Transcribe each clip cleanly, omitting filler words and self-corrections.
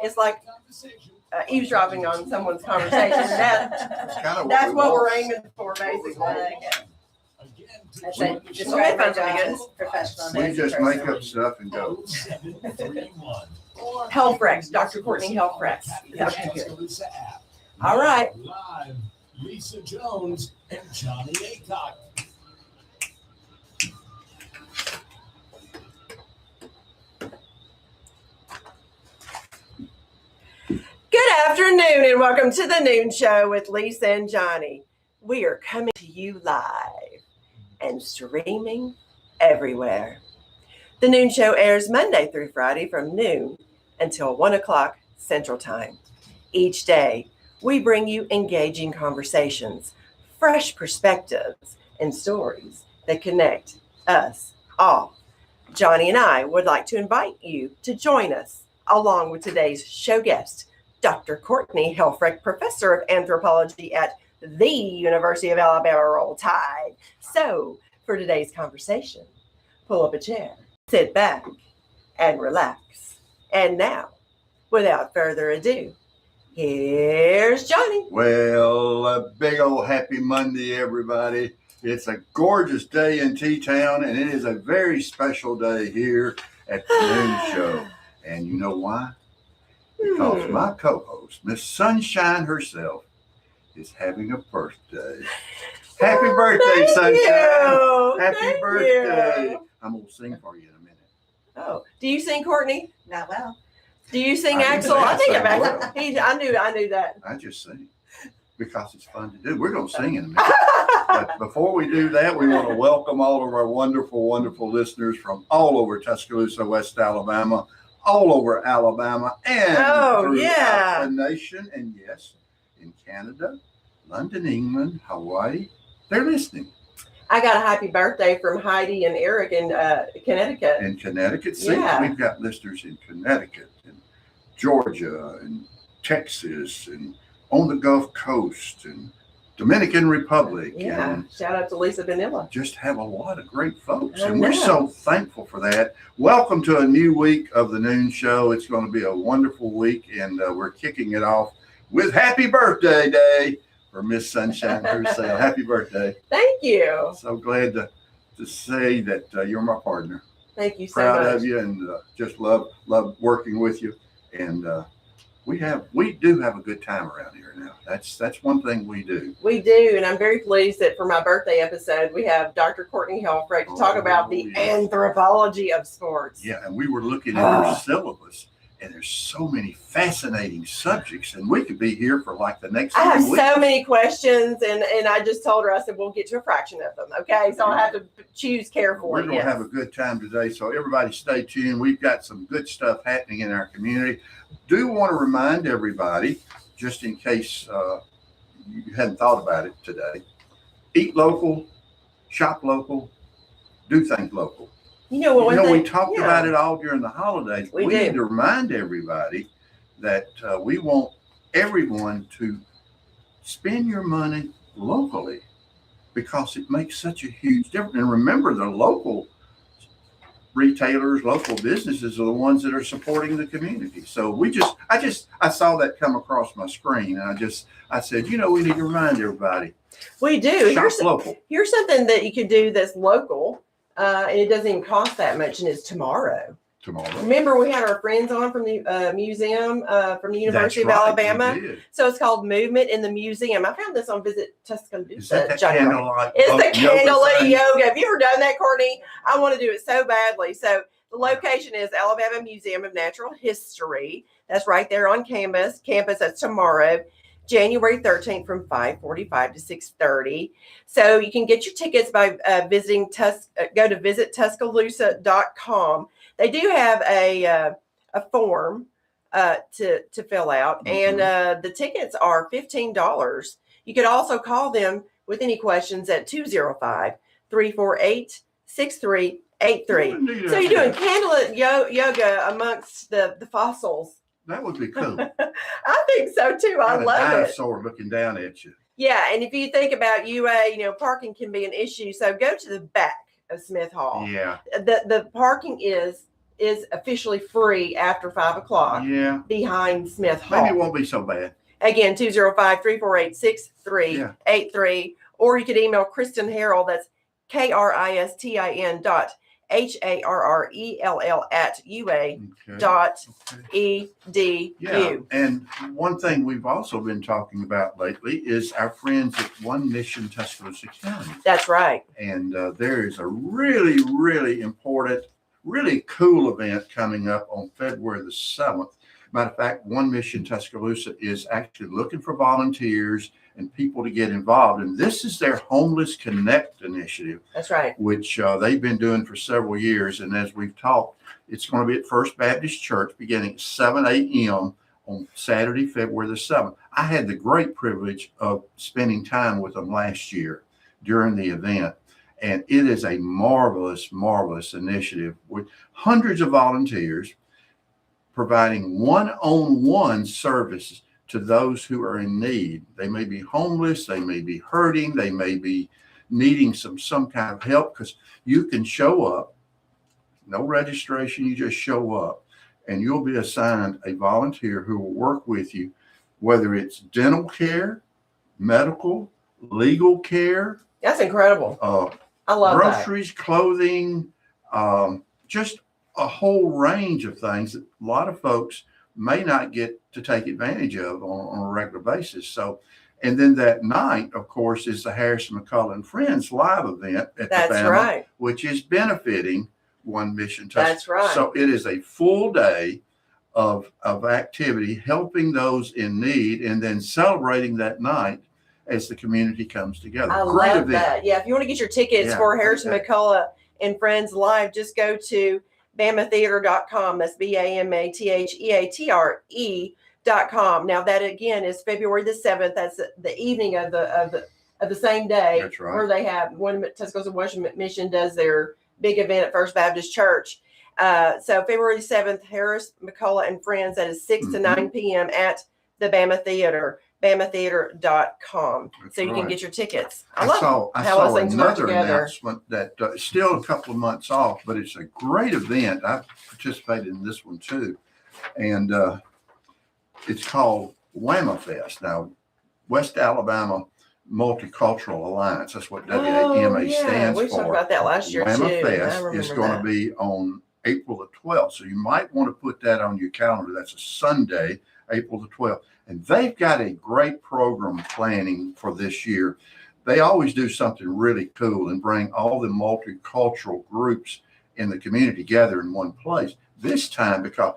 it's like eavesdropping on someone's conversation. That's what we're aiming for, basically. That's it. Describe my job as professional. We just make up stuff and go. Health Rex, Dr. Courtney Health Rex. All right. Live, Lisa Jones and Johnny Aycock. Good afternoon and welcome to the Noon Show with Lisa and Johnny. We are coming to you live and streaming everywhere. The Noon Show airs Monday through Friday from noon until 1 o'clock Central Time. Each day, we bring you engaging conversations, fresh perspectives, and stories that connect us all. Johnny and I would like to invite you to join us along with today's show guest, Dr. Courtney Helfrich, Professor of Anthropology at the University of Alabama Roll Tide. So, for today's conversation, pull up a chair, sit back, and relax. And now, without further ado, here's Johnny. Well, a big old happy Monday, everybody. It's a gorgeous day in T-Town, and it is a very special day here at the Noon Show. And you know why? Because my co-host, Miss Sunshine herself, is having a birthday. Happy birthday, Sunshine. Happy birthday. I'm going to sing for you in a minute. Oh, do you sing, Courtney? Not well. Do you sing, I Axel? sing, I think I about sing it. I knew that. I just sing because it's fun to do. We're going to sing in a minute. But before we do that, we want to welcome all of our wonderful, wonderful listeners from all over Tuscaloosa, West Alabama, all over Alabama, and throughout the nation, and yes, in Canada, London, England, Hawaii. They're listening. I got a happy birthday from Heidi and Eric in Connecticut. In Connecticut, see, we've got listeners in Connecticut, and Georgia, and Texas, and on the Gulf Coast, and Dominican Republic. Yeah, and shout out to Lisa Vanilla. Just have a lot of great folks, I and we're know. so thankful for that. Welcome to a new week of the Noon Show. It's going to be a wonderful week, and we're kicking it off with Happy Birthday Day for Miss Sunshine herself. Happy birthday. Thank you. So glad to say that you're my partner. Thank you so Proud much. of you, and just love working with you. And we do have a good time around here now. That's one thing we do. We do, and I'm very pleased that for my birthday episode, we have Dr. Courtney Helfrich to talk about the anthropology of sports. Yeah, and we were looking at your syllabus, and there's so many fascinating subjects, and we could be here for like the next I have 3 weeks. so many questions, and I just told her, I said, we'll get to a fraction of them, okay? So I'll have to choose carefully. We're going to have a good time today, so everybody stay tuned. We've got some good stuff happening in our community. Do want to remind everybody, just in case you hadn't thought about it today, eat local, shop local, do things local. You know what? We talked about it all during the holidays. We need to remind everybody that we want everyone to spend your money locally because it makes such a huge difference. And remember, the local retailers, local businesses are the ones that are supporting the community. So I saw that come across my screen, and I said, we need to remind everybody. We do. Shop local. Here's something that you can do that's local, and it doesn't even cost that much, and it's tomorrow. Remember, we had our friends on from the museum from the University of Alabama. So it's called Movement in the Museum. I found this on Visit Tuscaloosa. Is that the candlelight? It's the candlelight yoga. Have you ever done that, Courtney? I want to do it so badly. So the location is Alabama Museum of Natural History. That's right there on campus. That's tomorrow, January 13th from 5:45 to 6:30. So you can get your tickets by visiting go to visittuscaloosa.com. They do have a form to fill out, and the tickets are $15. You could also call them with any questions at 205-348-6383. So you're doing candlelit yoga amongst the fossils. That would be cool. I think so too. I love it. A dinosaur looking down at you. Yeah, and if you think about UA, parking can be an issue. So go to the back of Smith Hall. Yeah. The parking is is officially free after 5 o'clock Yeah, behind Smith Hall. maybe it won't be so bad. Again, 205-348-6383. Or you could email Kristen Harrell. That's KRISTIN.HARRELL@UA.edu. Yeah, and one thing we've also been talking about lately is our friends at One Mission Tuscaloosa County. That's right. And there is a really, really important, really cool event coming up on February the 7th. Matter of fact, One Mission Tuscaloosa is actually looking for volunteers and people to get involved. And this is their Homeless Connect initiative, That's right. which they've been doing for several years. And as we've talked, it's going to be at First Baptist Church beginning at 7 a.m. on Saturday, February the 7th. I had the great privilege of spending time with them last year during the event. And it is a marvelous, marvelous initiative with hundreds of volunteers providing one-on-one services to those who are in need. They may be homeless, they may be hurting, they may be needing some kind of help, because you can show up, no registration, you just show up, and you'll be assigned a volunteer who will work with you, whether it's dental care, medical, legal care, That's incredible. I love groceries, clothing, just a whole range of things that a lot of folks may not get to take advantage of on a regular basis. So, and then that night, of course, is the Harrison McCullough and Friends live event at that. the That's Bama, right. which is benefiting One Mission Tuscaloosa. That's right. So it is a full day of activity, helping those in need, and then celebrating that night as the community comes together. I Great love event. that. Yeah, if you want to get your tickets Yeah, for Harrison okay. McCullough and Friends Live, just go to BamaTheater.com. That's BAMATHEATRE.com. Now that again is February the 7th. That's the evening of the same day. That's right. Where they have One Tuscaloosa Washington Mission does their big event at First Baptist Church. So February the 7th, Harris McCullough and Friends. That is 6 to 9 p.m. at the Bama Theater. BamaTheater.com. So you can right. get your tickets. I love saw how those things work another together. announcement that is still a couple of months off, but it's a great event. I participated in this one too. And it's called WAMA Fest. Now, West Alabama Multicultural Alliance. That's what WAMA stands we for. talked about that last year WAMA too. Fest I remember is going that. to be on April the 12th. So you might want to put that on your calendar. That's a Sunday, April the 12th. And they've got a great program planning for this year. They always do something really cool and bring all the multicultural groups in the community together in one place. This time, because,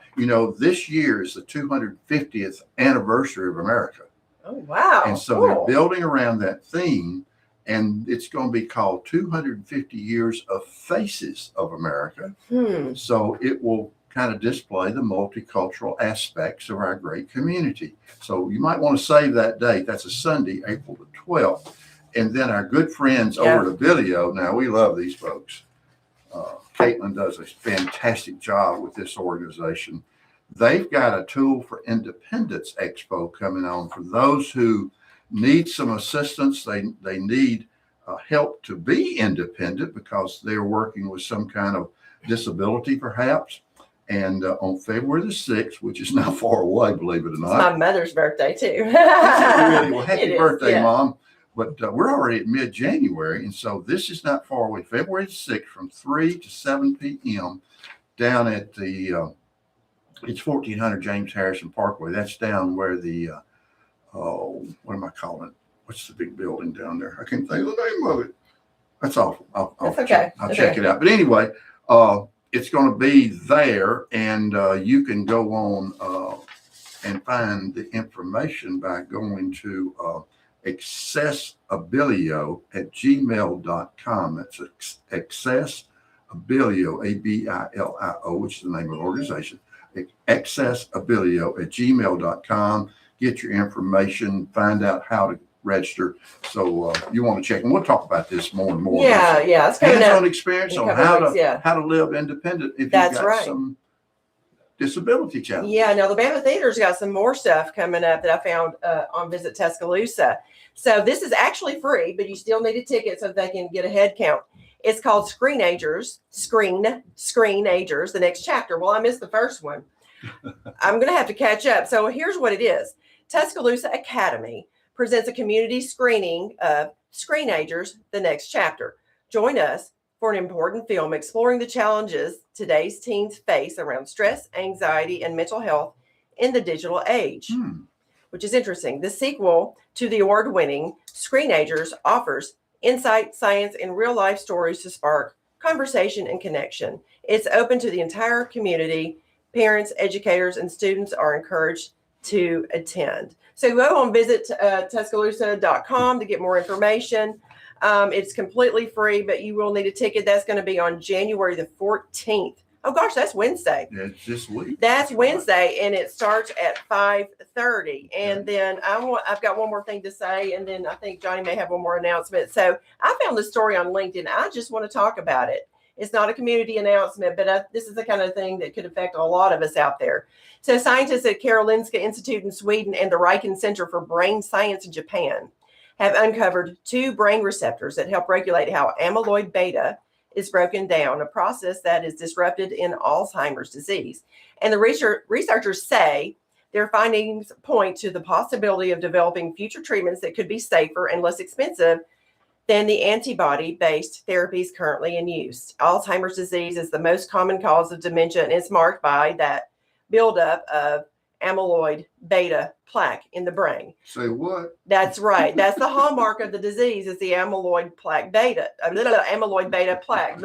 this year is the 250th anniversary of America. Oh, wow. And so cool. they're building around that theme, and it's going to be called 250 Years of Faces of America. So it will kind of display the multicultural aspects of our great community. So you might want to save that date. That's a Sunday, April the 12th. And then our good friends over at Abilio. Now, we love these folks. Caitlin does a fantastic job with this organization. They've got a Tool for Independence Expo coming on for those who need some assistance. They need help to be independent because they're working with some kind of disability, perhaps. And on February the 6th, which is not far away, believe it or It's not. my mother's birthday too. Really? Well, happy It is, birthday, yeah. Mom. But we're already at mid-January, and so this is not far away. February the 6th from 3 to 7 p.m. down at the, it's 1400 James Harrison Parkway. That's down where the, what am I calling it? What's the big building down there? I can't think of the name of it. That's awful. I'll okay. I'll check it out. But anyway, it's going to be there, and you can go on and find the information by going to accessabilio@gmail.com. That's accessabilio, ABILIO, which is the name of the organization. Accessabilio@gmail.com. Get your information, find out how to register. So you want to check, and we'll talk about this more and more. Yeah, it's coming Hands-on up. experience in a on couple how weeks, to how to live independent if That's you've got right. some disability challenges. Yeah, now the Bama Theater's got some more stuff coming up that I found on Visit Tuscaloosa. So this is actually free, but you still need a ticket so they can get a head count. It's called Screenagers, the next chapter. Well, I missed the first one. I'm going to have to catch up. So here's what it is. Tuscaloosa Academy presents a community screening of Screenagers, the next chapter. Join us for an important film exploring the challenges today's teens face around stress, anxiety, and mental health in the digital age, which is interesting. The sequel to the award-winning Screenagers offers insight, science, and real-life stories to spark conversation and connection. It's open to the entire community. Parents, educators, and students are encouraged to attend. So go on, visit Tuscaloosa.com to get more information. It's completely free, but you will need a ticket. That's going to be on January the 14th. Oh gosh, that's Wednesday. It's this week. That's Wednesday, and it starts at 5:30. And then I've got one more thing to say, and then I think Johnny may have one more announcement. So I found this story on LinkedIn. I just want to talk about it. It's not a community announcement, but this is the kind of thing that could affect a lot of us out there. So scientists at Karolinska Institute in Sweden and the Riken Center for Brain Science in Japan have uncovered 2 brain receptors that help regulate how amyloid beta is broken down, a process that is disrupted in Alzheimer's disease. And the researchers say their findings point to the possibility of developing future treatments that could be safer and less expensive than the antibody-based therapies currently in use. Alzheimer's disease is the most common cause of dementia, and it's marked by that buildup of amyloid beta plaque in the brain. Say what? That's right. That's the hallmark of the disease is the amyloid beta plaque.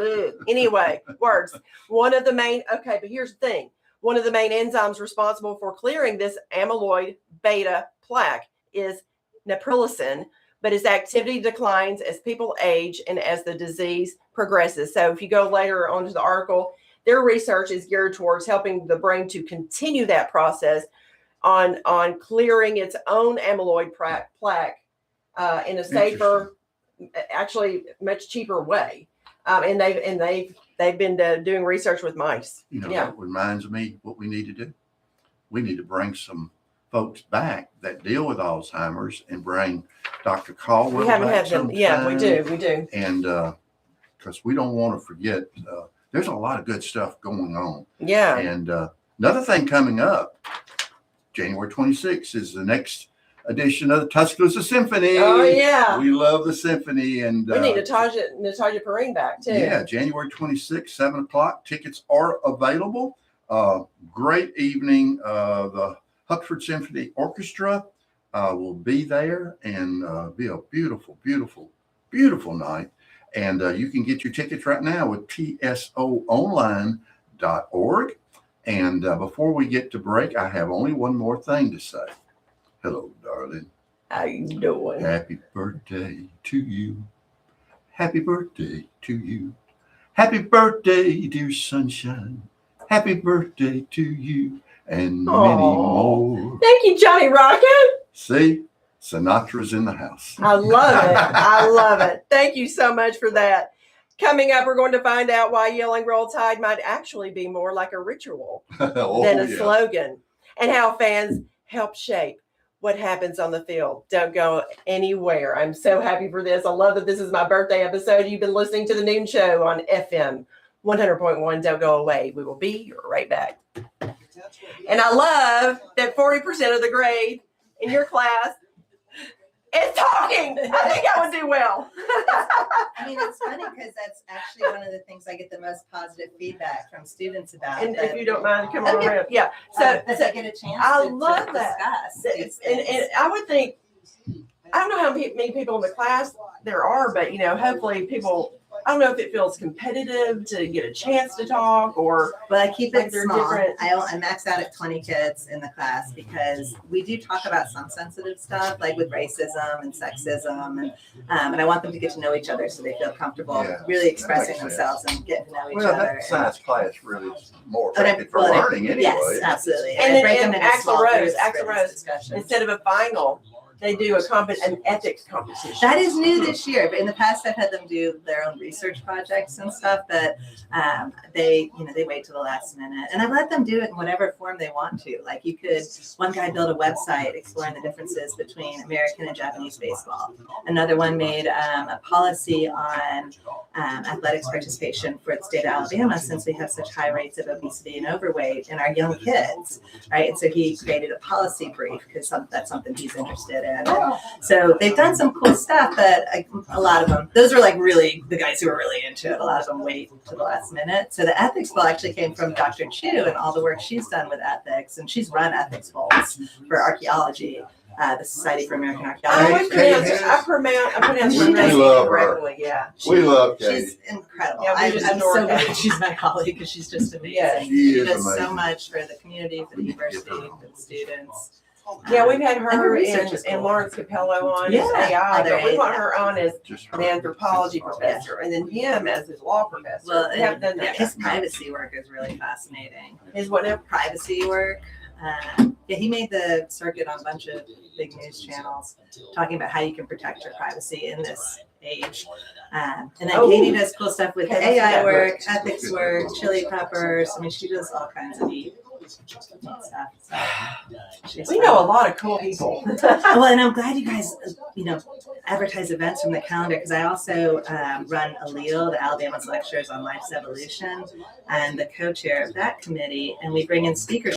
Anyway, words. But here's the thing. One of the main enzymes responsible for clearing this amyloid beta plaque is neprilysin, but its activity declines as people age and as the disease progresses. So if you go later onto the article, their research is geared towards helping the brain to continue that process on clearing its own amyloid plaque in a safer, actually much cheaper way. And they've been doing research with mice. You know, that reminds me what we need to do. We need to bring some folks back that deal with Alzheimer's and bring Dr. Caldwell. We haven't back had them. Yeah, we do. And because we don't want to forget, there's a lot of good stuff going on. Yeah. And another thing coming up, January 26th is the next edition of the Tuscaloosa Symphony. Oh, yeah. We love the symphony. And we need Natasha Perrine back, too. Yeah, January 26th, 7 o'clock. Tickets are available. Great evening. The Huckford Symphony Orchestra will be there and be a beautiful, beautiful, beautiful night. And you can get your tickets right now with tsoonline.org. And before we get to break, I have only one more thing to say. Hello, darling. How you doing? Happy birthday to you. Happy birthday to you. Happy birthday, dear sunshine. Happy birthday to you and many more. Thank you, Johnny Rocket. See? Sinatra's in the house. I love it. I love it. Thank you so much for that. Coming up, we're going to find out why yelling Roll Tide might actually be more like a ritual than a slogan, and how fans help shape what happens on the field. Don't go anywhere. I'm so happy for this. I love that this is my birthday episode. You've been listening to The Noon Show on FM 100.1. Don't go away. We will be right back. And I love that 40% of the grade in your class is talking. I think I would do well. I mean, it's funny because that's actually one of the things I get the most positive feedback from students about. And if you don't mind, come on around. Yeah. So that they get a chance I to love discuss these and things. I would think, I don't know how many people in the class there are, but, hopefully people, I don't know if it feels competitive to get a chance to talk or. Well, I keep like it they're small. different. I max out at 20 kids in the class because we do talk about some sensitive stuff, like with racism and sexism, and I want them to get to know each other so they feel comfortable really expressing themselves and getting to know each Well, other. that science class really is more But effective for learning anyway. Yes, absolutely. And I break them then into Axl small Rose, groups for these discussions. instead of a final, they do an ethics competition. That is new this year, but in the past I've had them do their own research projects and stuff, but they wait till the last minute. And I've let them do it in whatever form they want to. Like one guy built a website exploring the differences between American and Japanese baseball. Another one made a policy on athletics participation for the state of Alabama, since we have such high rates of obesity and overweight in our young kids, right? And so he created a policy brief because that's something he's interested in. And so they've done some cool stuff, but a lot of them, those are like really the guys who are really into it. A lot of them wait to the last minute. So the ethics bowl actually came from Dr. Chu and all the work she's done with ethics, and she's run ethics bowls for archaeology. The Society for American Archaeology. I pronounce We her name love her. correctly. Yeah. We love Katie. She's incredible. Yeah, we I'm just so adore glad Katie. she's my colleague because she's just amazing. Yeah, she is does amazing. so much for the community, for the university, for the students. Yeah, we've had And her her research is and cool. Lawrence Capello on Yeah, as AI, other but we want AI. her on as Just an anthropology professor, and then him as his law professor. Well, We haven't done yeah, that. his privacy work is really fascinating. His whatever. Privacy work. Yeah, he made the circuit on a bunch of big news channels talking about how you can protect your privacy in this age. And then Oh. Katie does cool stuff with Okay, the let's do AI that. work, ethics work, chili peppers. I mean, she does all kinds of neat stuff. So she's We fun. know a lot of cool people. Well, and I'm glad you guys, advertise events from the calendar, because I also run ALLELE, the Alabama's Lectures on Life's Evolution, and the co-chair of that committee, and we bring in speakers